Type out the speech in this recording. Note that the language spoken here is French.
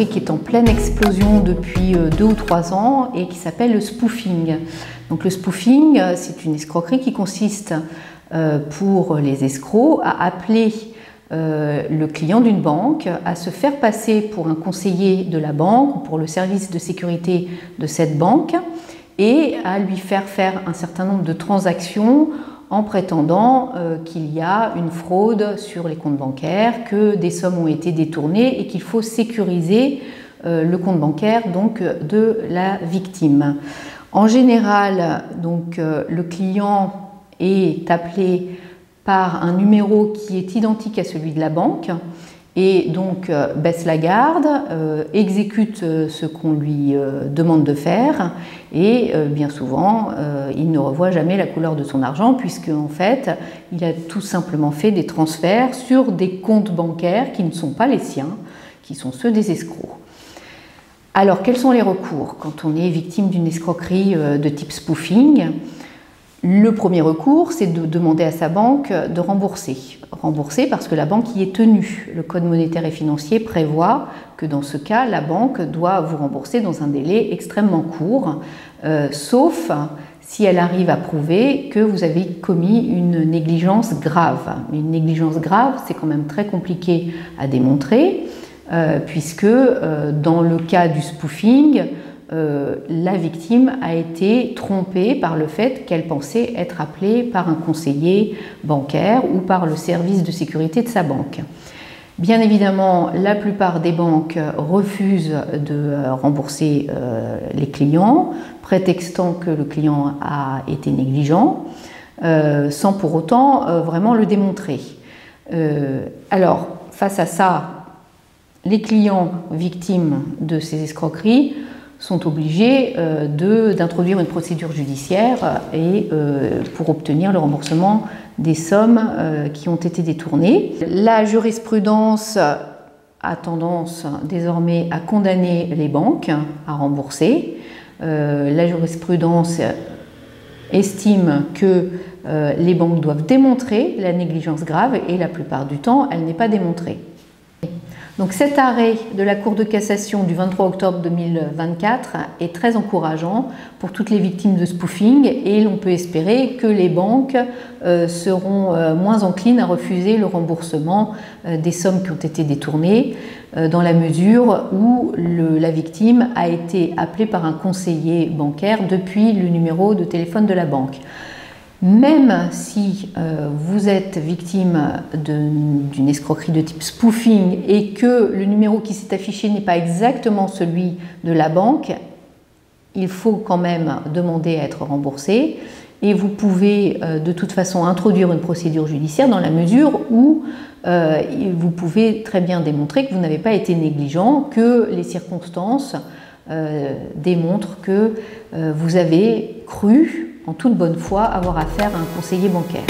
escroquerie qui est en pleine explosion depuis 2 ou 3 ans et qui s'appelle le spoofing. Donc le spoofing, c'est une escroquerie qui consiste pour les escrocs à appeler le client d'une banque, à se faire passer pour un conseiller de la banque ou pour le service de sécurité de cette banque et à lui faire faire un certain nombre de transactions en prétendant qu'il y a une fraude sur les comptes bancaires, que des sommes ont été détournées et qu'il faut sécuriser le compte bancaire donc, de la victime. En général, donc, le client est appelé par un numéro qui est identique à celui de la banque et donc baisse la garde, exécute ce qu'on lui demande de faire et bien souvent il ne revoit jamais la couleur de son argent puisque en fait il a tout simplement fait des transferts sur des comptes bancaires qui ne sont pas les siens, qui sont ceux des escrocs. Alors quels sont les recours quand on est victime d'une escroquerie de type spoofing? Le premier recours, c'est de demander à sa banque de rembourser. Rembourser parce que la banque y est tenue. Le Code monétaire et financier prévoit que dans ce cas, la banque doit vous rembourser dans un délai extrêmement court, sauf si elle arrive à prouver que vous avez commis une négligence grave. Mais une négligence grave, c'est quand même très compliqué à démontrer, puisque dans le cas du spoofing, la victime a été trompée par le fait qu'elle pensait être appelée par un conseiller bancaire ou par le service de sécurité de sa banque. Bien évidemment, la plupart des banques refusent de rembourser les clients, prétextant que le client a été négligent, sans pour autant vraiment le démontrer. Alors, face à ça, les clients victimes de ces escroqueries sont obligés d'introduire une procédure judiciaire et pour obtenir le remboursement des sommes qui ont été détournées. La jurisprudence a tendance désormais à condamner les banques à rembourser. La jurisprudence estime que les banques doivent démontrer la négligence grave et la plupart du temps, elle n'est pas démontrée. Donc cet arrêt de la Cour de cassation du 23 octobre 2024 est très encourageant pour toutes les victimes de spoofing et l'on peut espérer que les banques seront moins enclines à refuser le remboursement des sommes qui ont été détournées dans la mesure où la victime a été appelée par un conseiller bancaire depuis le numéro de téléphone de la banque. Même si vous êtes victime d'une escroquerie de type spoofing et que le numéro qui s'est affiché n'est pas exactement celui de la banque, il faut quand même demander à être remboursé et vous pouvez de toute façon introduire une procédure judiciaire dans la mesure où vous pouvez très bien démontrer que vous n'avez pas été négligent, que les circonstances démontrent que vous avez cru en toute bonne foi avoir affaire à un conseiller bancaire.